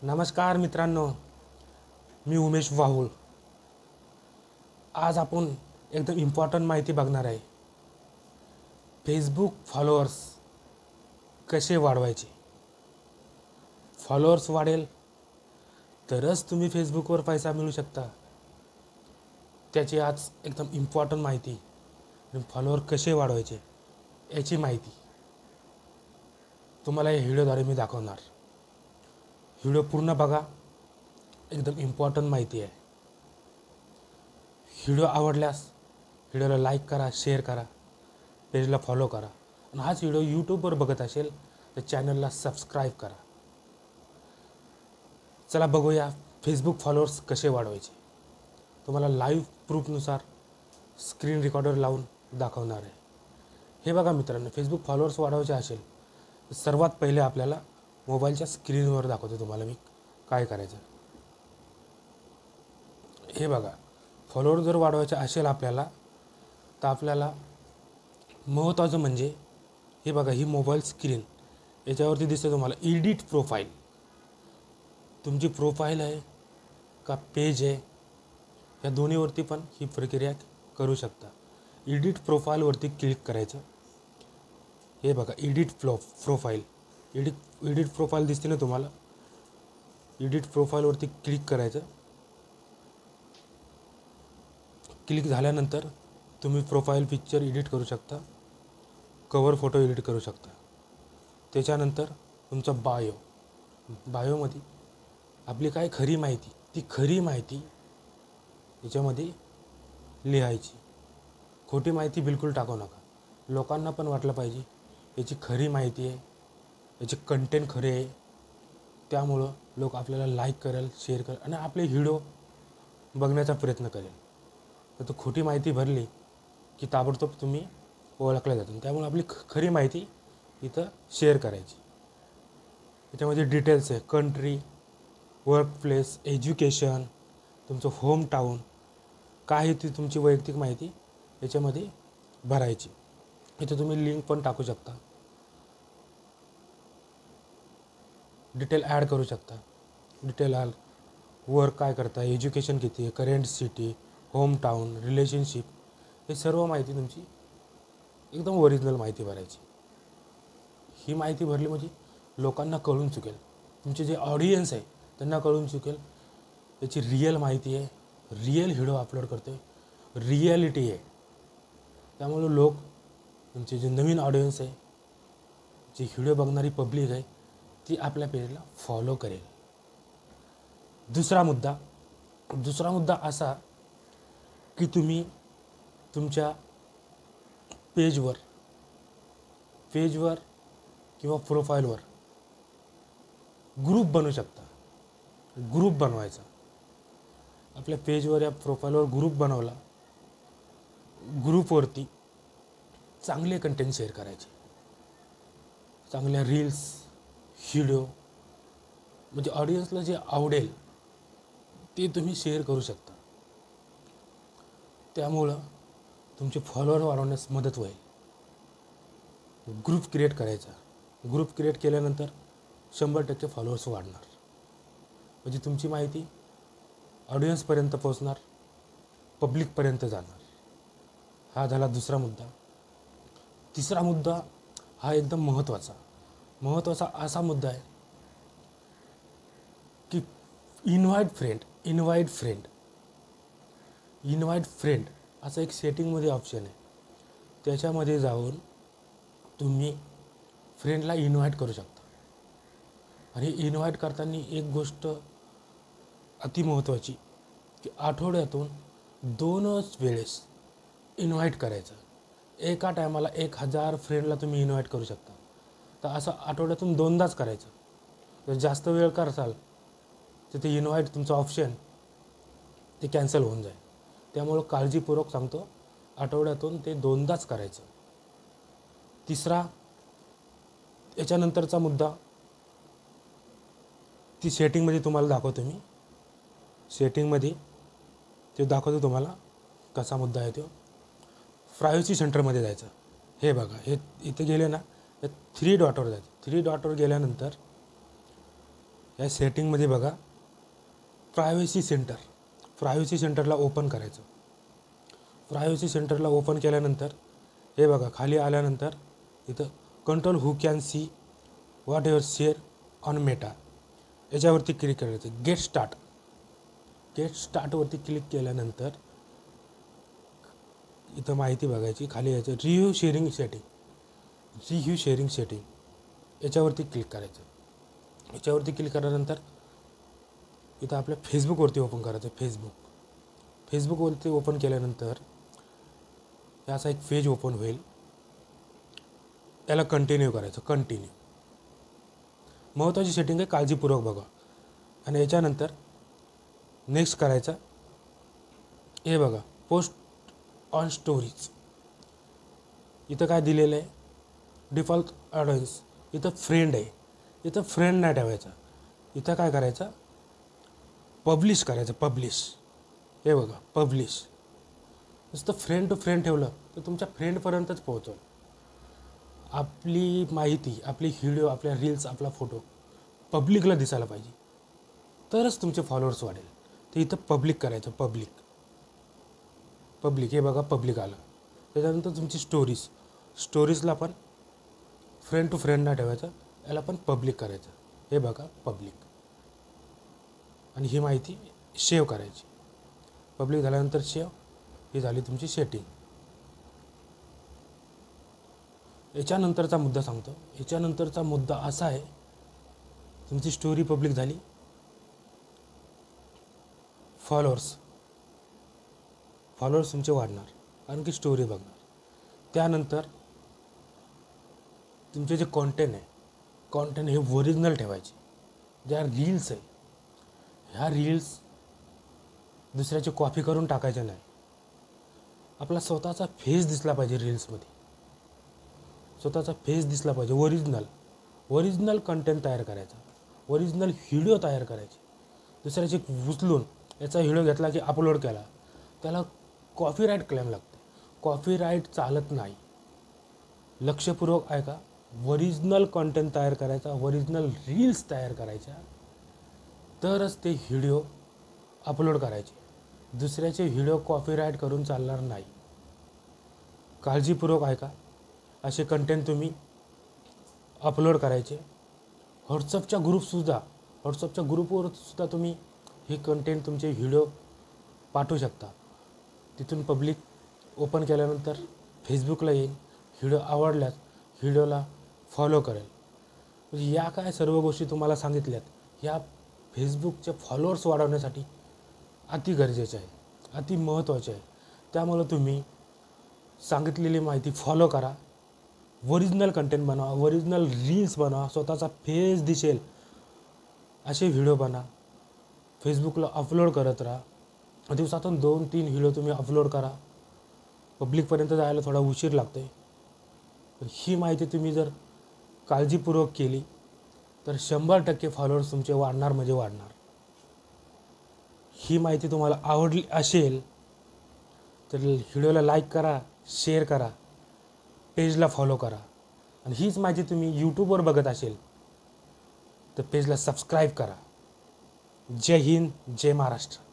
नमस्कार मित्रांनो, मी उमेश वाहुळ। आज आपण एकदम इम्पॉर्टंट माहिती बघणार आहे। फेसबुक फॉलोअर्स कसे वाढवायचे। फॉलोअर्स वाढेल तरच तुम्ही फेसबुकवर पैसा मिळू शकता। त्याची आज एकदम इम्पॉर्टंट माहिती, फॉलोअर कसे वाढवायचे याची माहिती तुम्हाला या व्हिडिओद्वारे मी दाखवणार। व्हिडिओ पूर्ण बघा, एकदम इम्पॉर्टंट माहिती आहे। व्हिडिओ आवडल्यास व्हिडिओला लाईक करा, शेअर करा, पेजला फॉलो करा आणि हाच व्हिडिओ यूट्यूबवर बघत असेल तर चॅनलला सबस्क्राईब करा। चला बघूया फेसबुक फॉलोअर्स कसे वाढवायचे। तुम्हाला लाईव्ह प्रूफनुसार स्क्रीन रेकॉर्डर लावून दाखवणार आहे। हे बघा मित्रांनो, फेसबुक फॉलोअर्स वाढवायचे असेल तर सर्वात पहिले आपल्याला मोबाईलच्या स्क्रीनवर दाखवतो तुम्हाला मी काय करायचं। हे बघा, फॉलोअर जर वाढवायचे असेल आपल्याला तर आपल्याला महत्त्वाचं म्हणजे हे बघा, ही मोबाईल स्क्रीन याच्यावरती दिसते तुम्हाला एडिट प्रोफाईल। तुमची प्रोफाईल आहे का पेज आहे, या दोन्हीवरती पण ही प्रक्रिया करू शकता। एडिट प्रोफाईलवरती क्लिक करायचं। हे बघा, एडिट प्रोफाईल एडिट प्रोफाईल दिसते ना तुम्हाला। एडिट प्रोफाईलवरती क्लिक करायचं। क्लिक झाल्यानंतर तुम्ही प्रोफाईल पिक्चर एडिट करू शकता, कवर फोटो एडिट करू शकता। त्याच्यानंतर तुमचा बायोमध्ये आपली काय खरी माहिती, ती खरी माहिती याच्यामध्ये लिहायची। खोटी माहिती बिलकुल टाकू नका। लोकांना पण वाटलं पाहिजे याची खरी माहिती आहे, याचे कंटेंट खरे आहे, त्यामुळं लोक आपल्याला लाईक करेल, शेअर करेल आणि आपले व्हिडिओ बघण्याचा प्रयत्न करेल। तर खोटी माहिती भरली की ताबडतोब तुम्ही ओळखल्या जातात। त्यामुळे आपली खरी माहिती इथं शेअर करायची। याच्यामध्ये डिटेल्स आहे, कंट्री, वर्कप्लेस, एज्युकेशन, तुमचं होम टाऊन काय, ती तुमची वैयक्तिक माहिती याच्यामध्ये भरायची। इथे तुम्ही लिंक पण टाकू शकता, डिटेल ॲड करू शकता। डिटेल वर्क काय करता, एज्युकेशन किती आहे, current city, home town, relationship, हे सर्व माहिती तुमची एकदम ओरिजिनल माहिती भरायची। ही माहिती भरली म्हणजे लोकांना कळून चुकेल, तुमचे जे ऑडियन्स आहे त्यांना कळून चुकेल याची रिअल माहिती आहे, रिअल व्हिडिओ अपलोड करतो आहे, रिॲलिटी आहे। त्यामुळे लोक, तुमचे जे नवीन ऑडियन्स आहे, जी व्हिडिओ बघणारी पब्लिक आहे, ती आपल्या पेजला फॉलो करेल। दुसरा मुद्दा असा की तुम्ही तुमच्या पेजवर किंवा प्रोफाईलवर ग्रुप बनवू शकता। ग्रुप बनवायचा, आपल्या पेजवर या प्रोफाईलवर ग्रुप बनवला, ग्रुपवरती चांगले कंटेंट शेअर करायचे, चांगल्या रील्स, व्हिडिओ, म्हणजे ऑडियन्सला जे आवडेल ते तुम्ही शेअर करू शकता। त्यामुळं तुमचे फॉलोअर वाढवण्यास मदत होईल। ग्रुप क्रिएट करायचा। ग्रुप क्रिएट केल्यानंतर 100% फॉलोअर्स वाढणार, म्हणजे तुमची माहिती ऑडियन्सपर्यंत पोहोचणार, पब्लिकपर्यंत जाणार। हा झाला दुसरा मुद्दा। तिसरा मुद्दा हा एकदम महत्त्वाचा असा मुद्दा आहे की इन्व्हाइट फ्रेंड असं एक सेटिंगमध्ये ऑप्शन आहे। त्याच्यामध्ये जाऊन तुम्ही फ्रेंडला इन्व्हाइट करू शकता। आणि इन्व्हाइट करताना एक गोष्ट अति महत्त्वाची की आठवड्यातून 2च वेळेस इन्व्हाइट करायचं। एका टायमाला 1000 फ्रेंडला तुम्ही इन्व्हाइट करू शकता। तर असं आठवड्यातून 2दाच करायचं। जर जास्त वेळ करसाल तर ते इन्व्हाइट तुमचं ऑप्शन ते कॅन्सल होऊन जाईल। त्यामुळं काळजीपूर्वक सांगतो, आठवड्यातून ते 2दाच करायचं। तिसरा, याच्यानंतरचा मुद्दा, ती सेटिंगमध्ये तुम्हाला दाखवतो मी। सेटिंगमध्ये ते दाखवतो तुम्हाला कसा मुद्दा आहे तो। प्रायव्हसी सेंटरमध्ये जायचं। हे बघा, हे इथे गेले ना, तर 3 डॉटवर जायचं। 3 डॉटवर गेल्यानंतर या सेटिंगमध्ये बघा प्रायव्हसी सेंटरला ओपन करायचं. प्रायव्हसी सेंटरला ओपन केल्यानंतर हे बघा खाली आल्यानंतर इथं control who can see what your share on Meta याच्यावरती क्लिक करायचं. गेट स्टार्टवरती क्लिक केल्यानंतर इथं माहिती बघायची. खाली यायचं रिव्ह्यू शेअरिंग सेटिंग याच्यावरती क्लिक करायचं. याच्यावरती क्लिक केल्यानंतर इथं आपल्या फेसबुकवरती ओपन करायचं. फेसबुकवरती ओपन केल्यानंतर याचा एक पेज ओपन होईल. याला कंटिन्यू करायचं. महत्त्वाची सेटिंग आहे, काळजीपूर्वक बघा. आणि याच्यानंतर नेक्स्ट करायचं. हे बघा पोस्ट ऑन स्टोरीज इथं काय दिलेलं आहे, डिफॉल्ट ऑडियन्स. इथं फ्रेंड आहे, इथं फ्रेंड नाही ठेवायचा. इथं काय करायचं, पब्लिश करायचं. हे बघा पब्लिश. नुसतं फ्रेंड टू फ्रेंड ठेवलं तर तुमच्या फ्रेंडपर्यंतच पोहोचेल. आपली माहिती, आपली व्हिडिओ, आपल्या रील्स, आपला फोटो पब्लिकला दिसायला पाहिजे, तरच तुमचे फॉलोअर्स वाढेल. ते इथं पब्लिक करायचं. पब्लिक हे बघा पब्लिक आलं. त्याच्यानंतर तुमची स्टोरीजला पण फ्रेंड टू फ्रेंड नाही ठेवायचं, याला पण पब्लिक करायचं. हे बघा पब्लिक. आणि ही माहिती सेव्ह करायची. पब्लिक झाल्यानंतर ही झाली तुमची सेटिंग. याच्यानंतरचा मुद्दा सांगतो. याच्यानंतरचा मुद्दा असा आहे, तुमची स्टोरी पब्लिक झाली. फॉलोअर्स तुमचे वाढणार, कारण की स्टोरी बघणार. त्यानंतर तुमचे जे कॉन्टेंट हे ओरिजिनल ठेवायचे. ज्या रील्स आहे, ह्या रील्स दुसऱ्याची कॉपी करून टाकायच्या नाही. आपला स्वतःचा फेस दिसला पाहिजे रील्समध्ये. ओरिजिनल कंटेंट तयार करायचा. ओरिजिनल व्हिडिओ तयार करायचे. दुसऱ्याची उचलून याचा व्हिडिओ घेतला की अपलोड केला, त्याला कॉपीराईट क्लेम लागते. कॉपीराईट चालत नाही. लक्षपूर्वक ऐका. ओरिजिनल कंटेंट तयार करायचा, ओरिजिनल रील्स तयार करायच्या, तरच ते व्हिडिओ अपलोड करायचे. दुसऱ्याचे व्हिडिओ कॉपीराईट करून चालणार नाही. काळजीपूर्वक ऐका. असे कंटेंट तुम्ही अपलोड करायचे. व्हॉट्सअपच्या ग्रुपवर सुद्धा तुम्ही हे कंटेंट, तुमचे व्हिडिओ पाठवू शकता. तिथून पब्लिक ओपन केल्यानंतर फेसबुकला येईल. व्हिडिओ आवडल्यास व्हिडिओला फॉलो करेल. म्हणजे या काय सर्व गोष्टी तुम्हाला सांगितल्यात, ह्या फेसबुकचे फॉलोअर्स वाढवण्यासाठी अति गरजेचे आहे, अति महत्त्वाचे आहे. त्यामुळं तुम्ही सांगितलेली माहिती फॉलो करा. ओरिजिनल कंटेंट बनवा, ओरिजिनल रील्स बनवा, स्वतःचा फेस दिसेल असे व्हिडिओ बनवा. फेसबुकला अपलोड करत राहा. दिवसातून 2-3 व्हिडिओ तुम्ही अपलोड करा. पब्लिकपर्यंत जायला थोडा उशीर लागतो आहे. पण ही माहिती तुम्ही जर काळजीपूर्वक केली तर 100% फॉलोअर्स तुमचे वाढणार म्हणजे वाढणार. ही माहिती तुम्हाला आवडली असेल तर व्हिडिओला लाईक करा, शेअर करा, पेजला फॉलो करा. आणि हीच माहिती तुम्ही यूट्यूबवर बघत असेल तर पेजला सबस्क्राईब करा. जय हिंद, जय महाराष्ट्र.